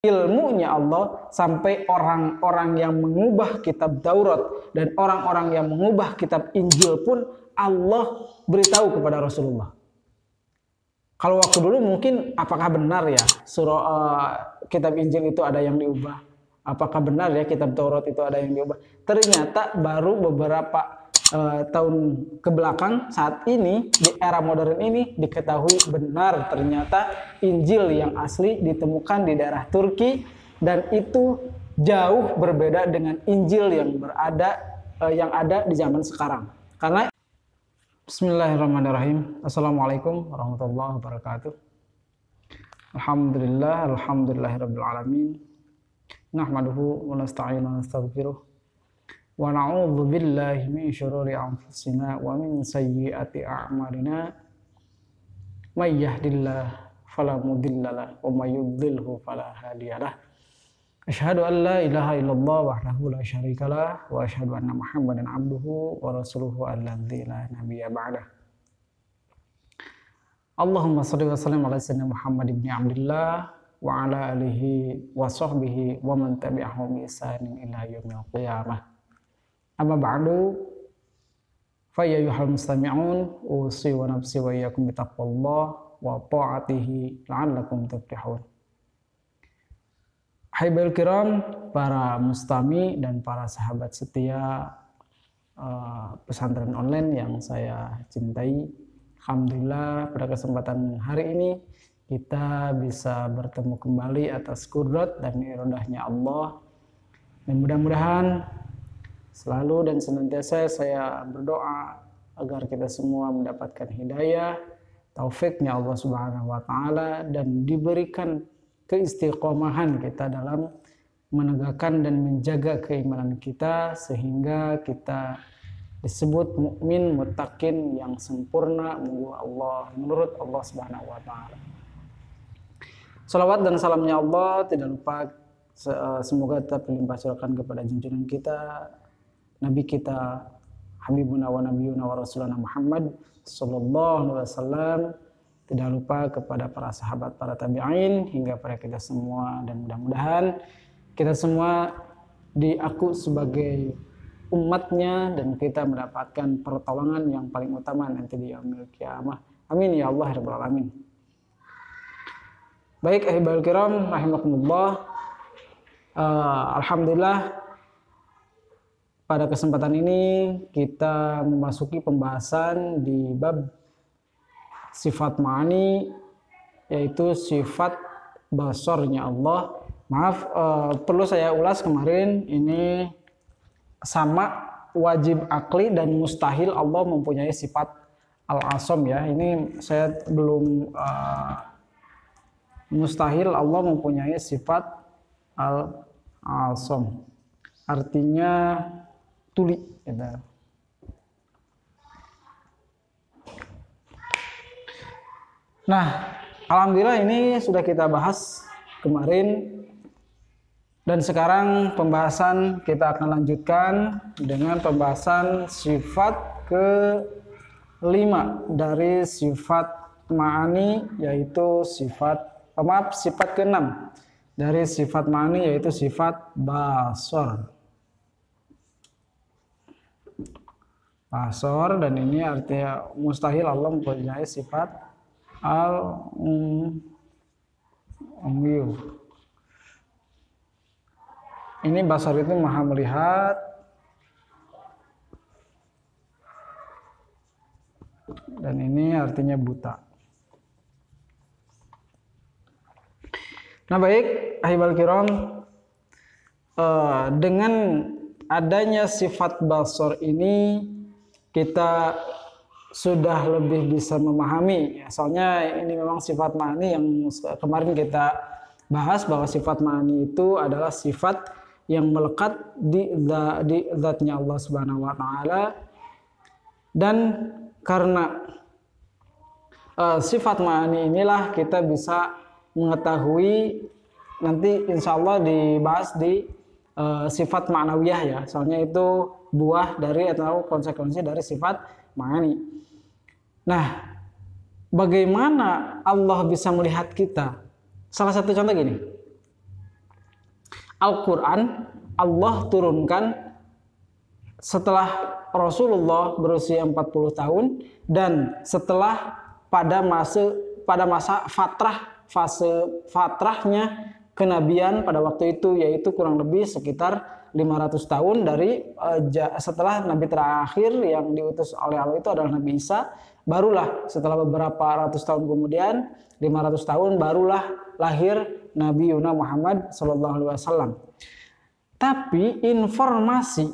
ilmunya Allah sampai orang-orang yang mengubah kitab Taurat dan orang-orang yang mengubah kitab Injil pun Allah beritahu kepada Rasulullah. Kalau waktu dulu mungkin apakah benar ya kitab Injil itu ada yang diubah? Apakah benar ya kitab Taurat itu ada yang diubah? Ternyata baru beberapa tahun ke belakang saat ini di era modern ini diketahui benar ternyata Injil yang asli ditemukan di daerah Turki dan itu jauh berbeda dengan Injil yang ada di zaman sekarang. Karena Bismillahirrahmanirrahim. Assalamualaikum warahmatullahi wabarakatuh. Alhamdulillahirabbil alamin. Nahmaduhu wa nasta'inuhu wa nastaghfiruh. Wa na'udzu billahi min syururi anfusina wa min sayyiati a'malina. May yahdihillahu fala mudhillalah wa may yudhlilhu fala hadiyalah. Asyhadu an la ilaha illallah wahdahu la syarikalah wa asyhadu anna Muhammadan abduhu wa rasuluhu alladzi la nabiyya ba'dah. Allahumma shalli wa sallim ala sayyidina Muhammad ibn Abdullah wa ala alihi wa sahbihi wa man tabi'ahum bi ihsanin ila yaumil qiyamah. Amma ba'du fa ya ayyuhal mustami'un usi wa nafsi wa iyyakum bi taqwallah wa ta'atihi la'allakum tuflihun. Haibal kiram, para mustami dan para sahabat setia pesantren online yang saya cintai. Alhamdulillah pada kesempatan hari ini kita bisa bertemu kembali atas qudrat dan iradahnya Allah. Dan mudah-mudahan selalu dan senantiasa saya berdoa agar kita semua mendapatkan hidayah, taufiknya Allah Subhanahu wa taala dan diberikan keistiqomahan kita dalam menegakkan dan menjaga keimanan kita sehingga kita disebut mukmin muttaqin yang sempurna menurut Allah Subhanahu wa taala. Salawat dan salamnya Allah tidak lupa semoga tetap dilimpah curahkan kepada junjungan kita Nabi kita Habibuna wa Nabiyuna wa Rasulana Muhammad sallallahu alaihi wasallam. Tidak lupa kepada para sahabat, para tabi'in, hingga pada kita semua. Dan mudah-mudahan kita semua diaku sebagai umatnya dan kita mendapatkan pertolongan yang paling utama nanti di yaumil qiyamah. Amin ya Allah rabbal alamin. Baik ahibal kiram rahimakumullah. Alhamdulillah pada kesempatan ini kita memasuki pembahasan di bab sifat ma'ani, yaitu sifat basornya Allah. Maaf, perlu saya ulas kemarin, ini sama wajib akli dan mustahil Allah mempunyai sifat al-asom ya. Ini saya belum mustahil Allah mempunyai sifat al-asom. Artinya tuli gitu. Nah, alhamdulillah ini sudah kita bahas kemarin dan sekarang pembahasan kita akan lanjutkan dengan pembahasan sifat ke-5 dari sifat ma'ani, yaitu sifat ke-6 dari sifat ma'ani, yaitu sifat basor. Basor, dan ini artinya mustahil Allah mempunyai sifat al-umyu. Ini basar itu maha melihat, dan ini artinya buta. Nah baik, ahibal kiram, dengan adanya sifat basar ini kita sudah lebih bisa memahami ya, soalnya ini memang sifat ma'ani yang kemarin kita bahas bahwa sifat ma'ani itu adalah sifat yang melekat di zatnya Allah Subhanahu wa taala, dan karena sifat ma'ani inilah kita bisa mengetahui, nanti insya Allah dibahas di sifat ma'nawiyah ya, soalnya itu buah dari atau konsekuensi dari sifat ma'ani. Nah, bagaimana Allah bisa melihat kita? Salah satu contoh gini. Al-Quran Allah turunkan setelah Rasulullah berusia 40 tahun dan setelah pada masa fase fatrahnya kenabian pada waktu itu, yaitu kurang lebih sekitar 500 tahun dari setelah Nabi terakhir yang diutus oleh Allah itu adalah Nabi Isa. Barulah setelah beberapa ratus tahun kemudian, 500 tahun, barulah lahir Nabi Yuna Muhammad SAW. Tapi informasi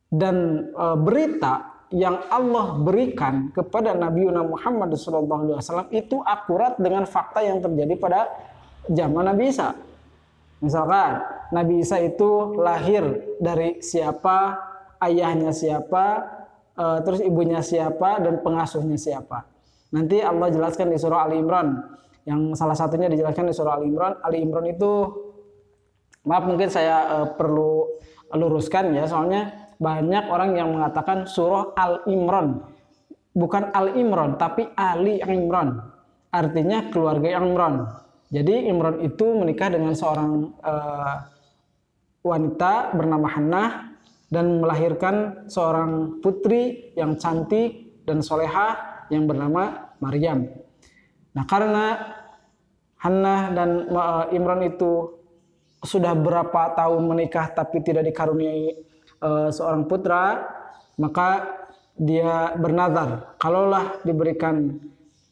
dan berita yang Allah berikan kepada Nabi Yuna Muhammad SAW itu akurat dengan fakta yang terjadi pada zaman Nabi Isa. Misalkan Nabi Isa itu lahir dari siapa, ayahnya siapa, terus ibunya siapa, dan pengasuhnya siapa. Nanti Allah jelaskan di surah Ali Imran. Yang salah satunya dijelaskan di surah Ali Imran. Ali Imran itu, maaf mungkin saya perlu luruskan ya, soalnya banyak orang yang mengatakan surah Al Imran. Bukan Al Imran, tapi Ali Imran. Artinya keluarga Imran. Jadi Imran itu menikah dengan seorang wanita bernama Hannah dan melahirkan seorang putri yang cantik dan solehah yang bernama Maryam. Nah, karena Hannah dan Imran itu sudah berapa tahun menikah tapi tidak dikaruniai seorang putra, maka dia bernazar, kalaulah diberikan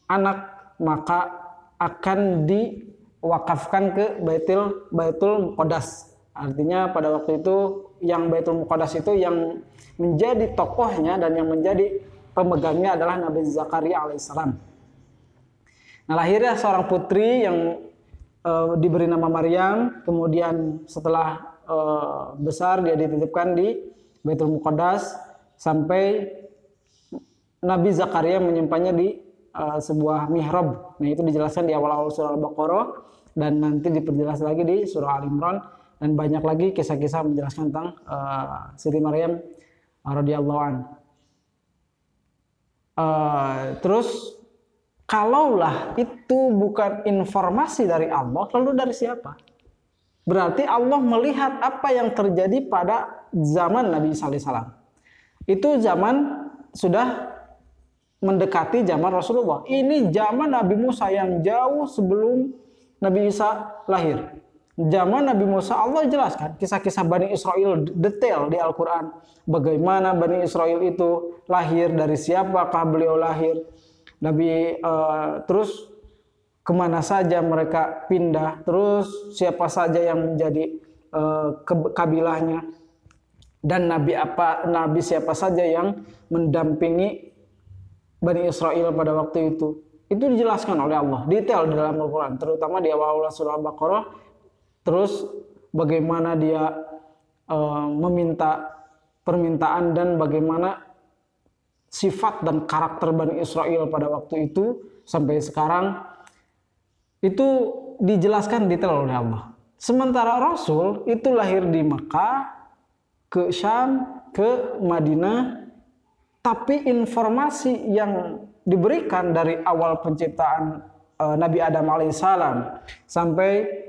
anak maka akan diwakafkan ke Baitul Muqaddas. Artinya pada waktu itu yang Baitul Muqaddas itu yang menjadi tokohnya dan yang menjadi pemegangnya adalah Nabi Zakaria alaihissalam. Nah, lahirnya seorang putri yang diberi nama Maryam. Kemudian setelah besar dia dititipkan di Baitul Muqaddas sampai Nabi Zakaria menyimpannya di sebuah mihrab. Nah, itu dijelaskan di awal-awal surah Al-Baqarah dan nanti diperjelas lagi di surah Al-Imran, dan banyak lagi kisah-kisah menjelaskan tentang Siti Maryam radhiyallahu anha. Terus kalaulah itu bukan informasi dari Allah, lalu dari siapa? Berarti Allah melihat apa yang terjadi pada zaman Nabi Isa alaihissalam. Itu zaman sudah mendekati zaman Rasulullah. Ini zaman Nabi Musa yang jauh sebelum Nabi Isa lahir. Zaman Nabi Musa Allah jelaskan kisah-kisah Bani Israel detail di Al-Quran. Bagaimana Bani Israel itu lahir, dari siapakah beliau lahir. Nabi terus kemana saja mereka pindah, terus siapa saja yang menjadi kabilahnya, dan nabi siapa saja yang mendampingi Bani Israel pada waktu itu dijelaskan oleh Allah detail di dalam Al-Quran, terutama di awal-awal surah Al-Baqarah. Terus bagaimana dia meminta permintaan dan bagaimana sifat dan karakter Bani Israel pada waktu itu sampai sekarang itu dijelaskan detail oleh Allah. Sementara Rasul itu lahir di Makkah, ke Syam, ke Madinah, tapi informasi yang diberikan dari awal penciptaan Nabi Adam alaihissalam sampai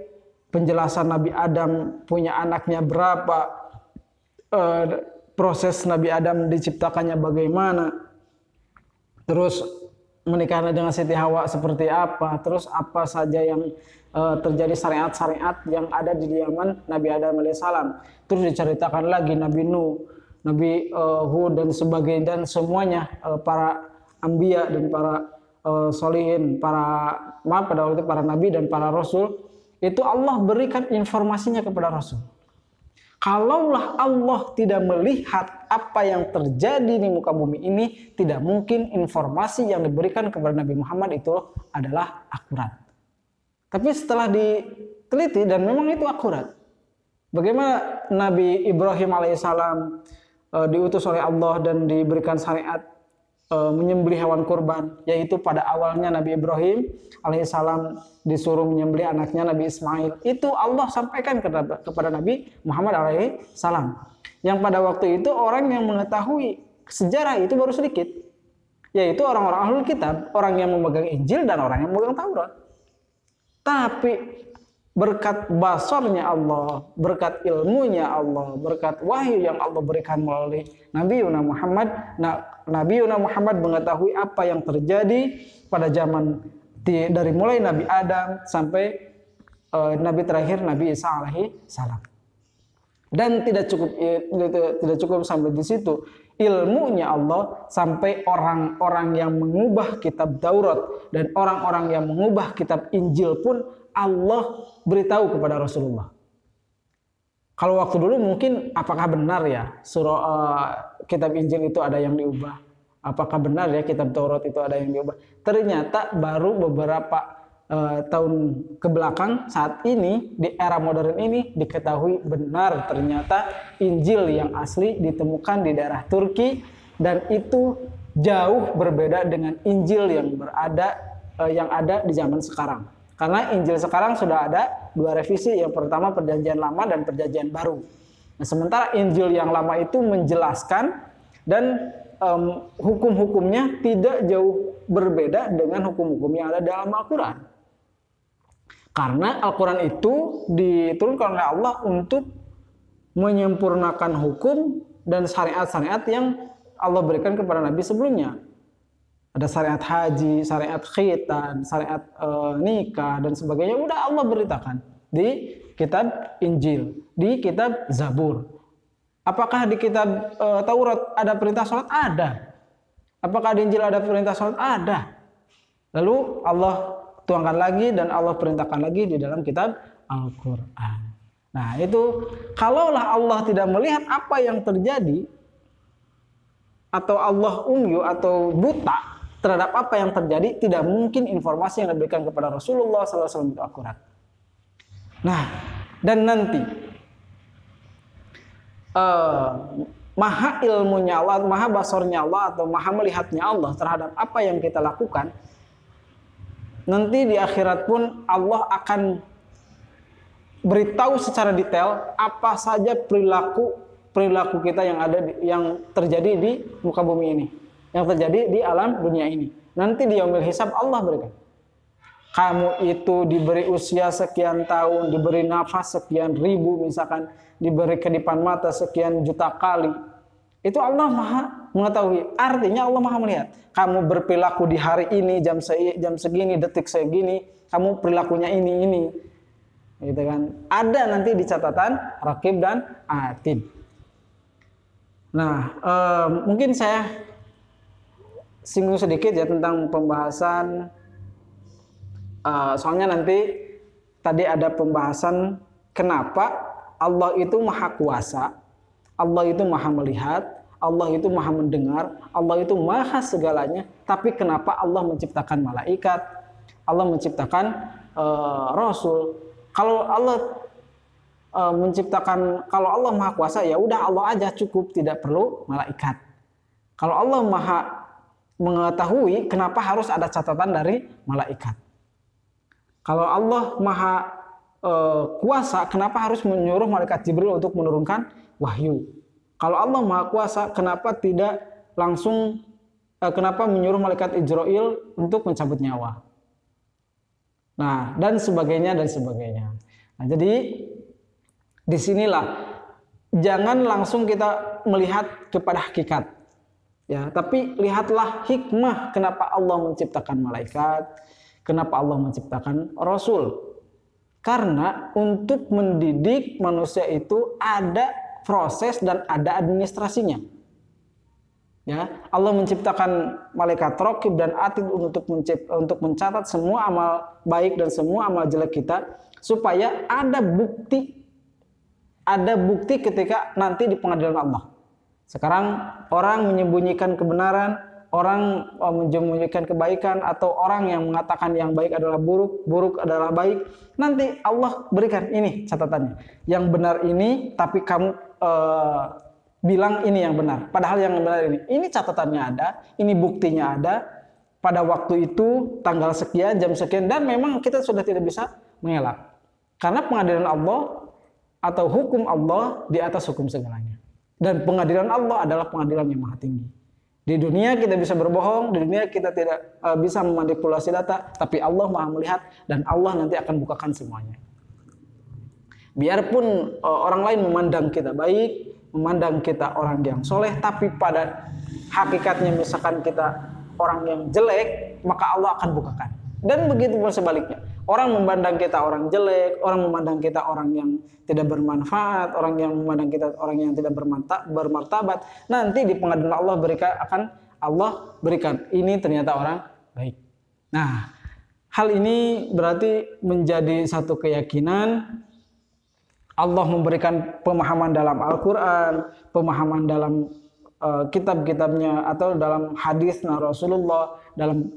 penjelasan Nabi Adam punya anaknya berapa, proses Nabi Adam diciptakannya bagaimana, terus menikahnya dengan Siti Hawa seperti apa, terus apa saja yang terjadi syariat-syariat yang ada di zaman Nabi Adam alaihissalam. Terus diceritakan lagi Nabi Nuh, Nabi Hud dan sebagainya, dan semuanya para anbiya dan para solihin, pada waktu itu para nabi dan para rasul, itu Allah berikan informasinya kepada Rasul. Kalaulah Allah tidak melihat apa yang terjadi di muka bumi ini, tidak mungkin informasi yang diberikan kepada Nabi Muhammad itu adalah akurat. Tapi setelah diteliti dan memang itu akurat. Bagaimana Nabi Ibrahim alaihissalam diutus oleh Allah dan diberikan syariat menyembelih hewan kurban, yaitu pada awalnya Nabi Ibrahim alaihissalam disuruh menyembelih anaknya Nabi Ismail. Itu Allah sampaikan kepada Nabi Muhammad alaihissalam, yang pada waktu itu orang yang mengetahui sejarah itu baru sedikit, yaitu orang-orang ahlul kitab, orang yang memegang Injil dan orang yang memegang Taurat. Tapi berkat basarnya Allah, berkat ilmunya Allah, berkat wahyu yang Allah berikan melalui Nabi Muhammad. Nabi Muhammad mengetahui apa yang terjadi pada zaman dari mulai Nabi Adam sampai Nabi terakhir Nabi Isa alaihi salam. Dan tidak cukup sampai di situ. Ilmunya Allah sampai orang-orang yang mengubah kitab Taurat dan orang-orang yang mengubah kitab Injil pun Allah beritahu kepada Rasulullah. Kalau waktu dulu mungkin apakah benar ya kitab Injil itu ada yang diubah? Apakah benar ya kitab Taurat itu ada yang diubah? Ternyata baru beberapa tahun ke belakang saat ini di era modern ini diketahui benar ternyata Injil yang asli ditemukan di daerah Turki dan itu jauh berbeda dengan Injil yang ada di zaman sekarang. Karena Injil sekarang sudah ada dua revisi, yang pertama Perjanjian Lama dan Perjanjian Baru. Nah, sementara Injil yang lama itu menjelaskan dan hukum-hukumnya tidak jauh berbeda dengan hukum-hukum yang ada dalam Al-Quran. Karena Al-Quran itu diturunkan oleh Allah untuk menyempurnakan hukum dan syariat-syariat yang Allah berikan kepada Nabi sebelumnya. Ada syariat haji, syariat khitan, syariat nikah dan sebagainya. Udah Allah beritakan di kitab Injil, di kitab Zabur. Apakah di kitab Taurat ada perintah sholat? Ada. Apakah di Injil ada perintah sholat? Ada. Lalu Allah tuangkan lagi dan Allah perintahkan lagi di dalam kitab Al-Quran. Nah itu, kalaulah Allah tidak melihat apa yang terjadi, atau Allah umyu atau buta terhadap apa yang terjadi, tidak mungkin informasi yang diberikan kepada Rasulullah SAW itu akurat. Nah, dan nanti maha ilmunya Allah, maha basarnya Allah atau maha melihatnya Allah terhadap apa yang kita lakukan, nanti di akhirat pun Allah akan beritahu secara detail apa saja perilaku kita yang terjadi di muka bumi ini, yang terjadi di alam dunia ini. Nanti di yaumil hisab Allah berikan. Kamu itu diberi usia sekian tahun, diberi nafas sekian ribu, misalkan diberi kedipan mata sekian juta kali. Itu Allah maha mengetahui. Artinya Allah maha melihat. Kamu berperilaku di hari ini, jam segini, detik segini, kamu perilakunya ini. Gitu kan. Ada nanti di catatan Raqib dan Atid. Nah, mungkin saya singgung sedikit ya tentang pembahasan. Soalnya nanti tadi ada pembahasan kenapa Allah itu maha kuasa, Allah itu maha melihat, Allah itu maha mendengar, Allah itu maha segalanya. Tapi kenapa Allah menciptakan malaikat, Allah menciptakan Rasul? Kalau Allah kalau Allah maha kuasa, ya udah Allah aja cukup, tidak perlu malaikat. Kalau Allah maha mengetahui, kenapa harus ada catatan dari malaikat? Kalau Allah maha kuasa, kenapa harus menyuruh malaikat Jibril untuk menurunkan wahyu? Kalau Allah maha kuasa, kenapa tidak langsung kenapa menyuruh malaikat Israil untuk mencabut nyawa? Nah, dan sebagainya. Nah, jadi disinilah jangan langsung kita melihat kepada hakikat, ya, tapi lihatlah hikmah kenapa Allah menciptakan malaikat, kenapa Allah menciptakan Rasul. Karena untuk mendidik manusia itu ada proses dan ada administrasinya. Ya, Allah menciptakan malaikat Raqib dan Atid untuk mencatat semua amal baik dan semua amal jelek kita, supaya ada bukti ketika nanti di pengadilan Allah. Sekarang orang menyembunyikan kebenaran, orang menyembunyikan kebaikan, atau orang yang mengatakan yang baik adalah buruk, buruk adalah baik. Nanti Allah berikan ini catatannya. Yang benar ini, tapi kamu bilang ini yang benar. Padahal yang benar ini catatannya ada, ini buktinya ada. Pada waktu itu, tanggal sekian, jam sekian, dan memang kita sudah tidak bisa mengelak. Karena pengadilan Allah atau hukum Allah di atas hukum segalanya. Dan pengadilan Allah adalah pengadilan yang maha tinggi. Di dunia kita bisa berbohong, di dunia kita tidak bisa memanipulasi data, tapi Allah maha melihat dan Allah nanti akan bukakan semuanya. Biarpun orang lain memandang kita baik, memandang kita orang yang soleh, tapi pada hakikatnya misalkan kita orang yang jelek, maka Allah akan bukakan. Dan begitu pun sebaliknya. Orang memandang kita orang jelek, orang memandang kita orang yang tidak bermanfaat, orang yang memandang kita orang yang tidak bermartabat. Nanti di pengadilan Allah berikan ini ternyata orang baik. Nah, hal ini berarti menjadi satu keyakinan. Allah memberikan pemahaman dalam Al-Quran, pemahaman dalam kitab-kitabnya atau dalam hadis Rasulullah, dalam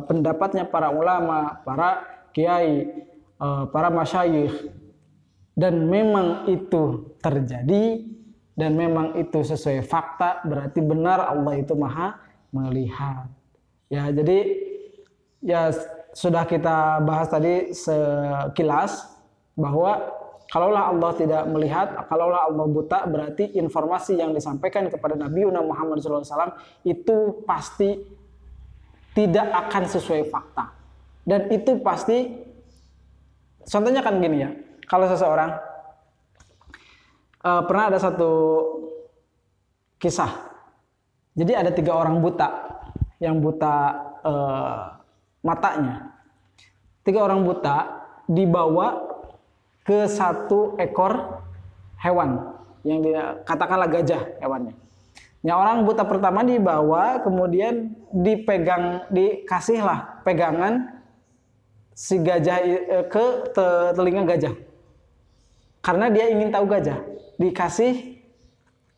pendapatnya para ulama, para kiai, para masyayikh, dan memang itu terjadi dan memang itu sesuai fakta, berarti benar Allah itu maha melihat. Ya, jadi ya sudah kita bahas tadi sekilas bahwa kalaulah Allah tidak melihat, kalaulah Allah buta, berarti informasi yang disampaikan kepada Nabi Muhammad SAW itu pasti tidak akan sesuai fakta. Dan itu pasti, contohnya kan gini ya, kalau seseorang pernah ada satu kisah. Jadi ada 3 orang buta, yang buta matanya. 3 orang buta dibawa ke satu ekor hewan yang katakanlah gajah hewannya. Yang orang buta pertama dibawa, kemudian dikasihlah pegangan si gajah ke telinga gajah. Karena dia ingin tahu gajah.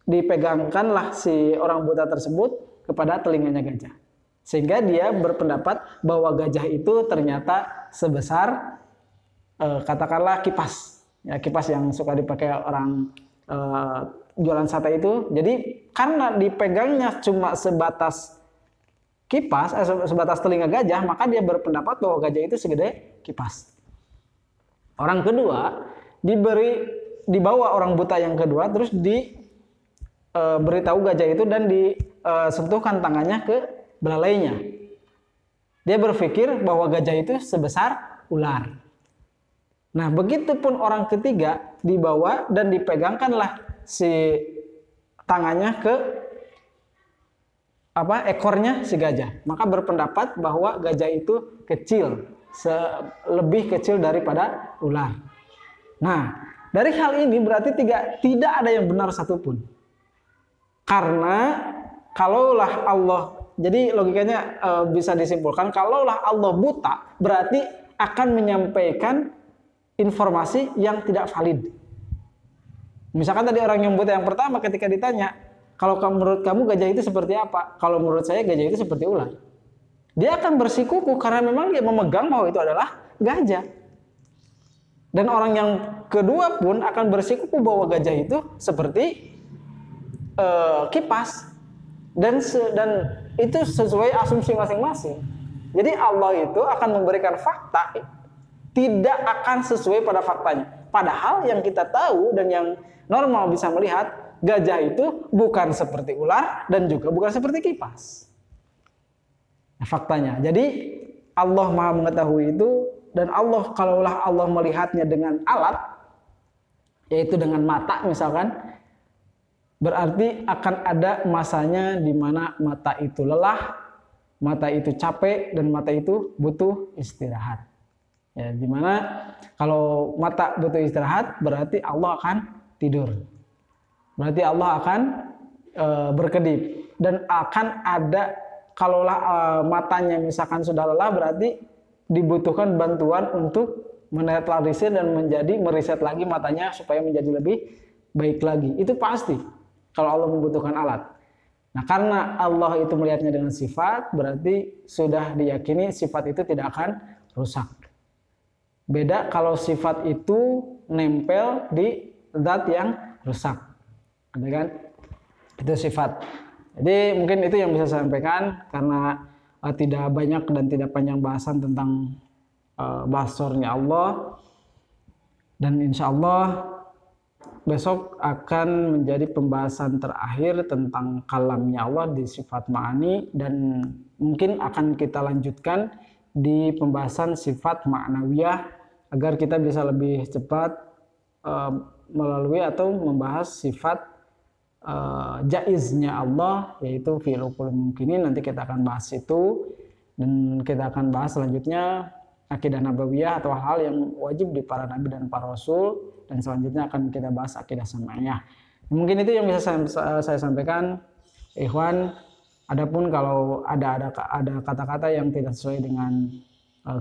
Dipegangkanlah si orang buta tersebut kepada telinganya gajah. Sehingga dia berpendapat bahwa gajah itu ternyata sebesar katakanlah kipas. Ya, kipas yang suka dipakai orang jualan sate itu. Jadi karena dipegangnya cuma sebatas kipas, sebatas telinga gajah, maka dia berpendapat bahwa gajah itu segede kipas. Orang kedua dibawa orang buta yang kedua, terus diberitahu gajah itu dan disentuhkan tangannya ke belalainya. Dia berpikir bahwa gajah itu sebesar ular. Nah, begitupun orang ketiga dibawa dan dipegangkanlah si tangannya ke ekornya si gajah. Maka berpendapat bahwa gajah itu kecil, lebih kecil daripada ular. Nah, dari hal ini berarti tidak ada yang benar satupun. Karena kalaulah Allah, jadi logikanya bisa disimpulkan, kalaulah Allah buta, berarti akan menyampaikan informasi yang tidak valid. Misalkan tadi orang yang buta yang pertama ketika ditanya, kalau menurut kamu gajah itu seperti apa? Kalau menurut saya gajah itu seperti ular. Dia akan bersikukuh karena memang dia memegang bahwa itu adalah gajah. Dan orang yang kedua pun akan bersikukuh bahwa gajah itu seperti kipas. Dan itu sesuai asumsi masing-masing. Jadi Allah itu akan memberikan fakta, tidak akan sesuai pada faktanya. Padahal yang kita tahu dan yang normal bisa melihat, gajah itu bukan seperti ular dan juga bukan seperti kipas. Nah, faktanya. Jadi Allah Maha mengetahui itu, dan Allah kalaulah Allah melihatnya dengan alat, yaitu dengan mata misalkan, berarti akan ada masanya di mana mata itu lelah, mata itu capek, dan mata itu butuh istirahat. Ya, di mana kalau mata butuh istirahat, berarti Allah akan tidur. Berarti Allah akan berkedip, dan akan ada kalaulah matanya misalkan sudah lelah, berarti dibutuhkan bantuan untuk menetralisir dan meriset lagi matanya supaya menjadi lebih baik lagi. Itu pasti kalau Allah membutuhkan alat. Nah, karena Allah itu melihatnya dengan sifat, berarti sudah diyakini sifat itu tidak akan rusak. Beda kalau sifat itu nempel di zat yang rusak. Ada kan? Itu sifat. Jadi mungkin itu yang bisa saya sampaikan, karena tidak banyak dan tidak panjang bahasan tentang basornya Allah. Dan insya Allah besok akan menjadi pembahasan terakhir tentang kalamnya Allah di sifat ma'ani, dan mungkin akan kita lanjutkan di pembahasan sifat ma'nawiyah agar kita bisa lebih cepat melalui atau membahas sifat jaiznya Allah, yaitu fi'lu kulli mumkinin. Nanti kita akan bahas itu, dan kita akan bahas selanjutnya akidah nabawiyah atau hal yang wajib di para nabi dan para rasul, dan selanjutnya akan kita bahas akidah sam'iyah. Mungkin itu yang bisa saya sampaikan, ikhwan. Adapun kalau ada kata-kata yang tidak sesuai dengan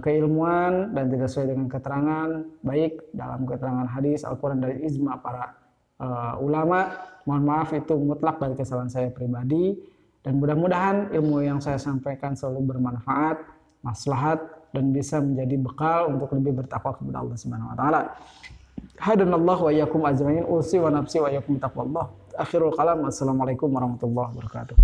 keilmuan dan tidak sesuai dengan keterangan baik dalam keterangan hadis, Al-Quran, dari ijma para ulama, mohon maaf, itu mutlak dari kesalahan saya pribadi, dan mudah-mudahan ilmu yang saya sampaikan selalu bermanfaat, maslahat, dan bisa menjadi bekal untuk lebih bertakwa kepada Allah Subhanahu wa taala. Hadanallahu wa iyyakum ajmain, usi wa nafsi wa iyyakum taqwallah. Akhirul kalam, assalamualaikum warahmatullahi wabarakatuh.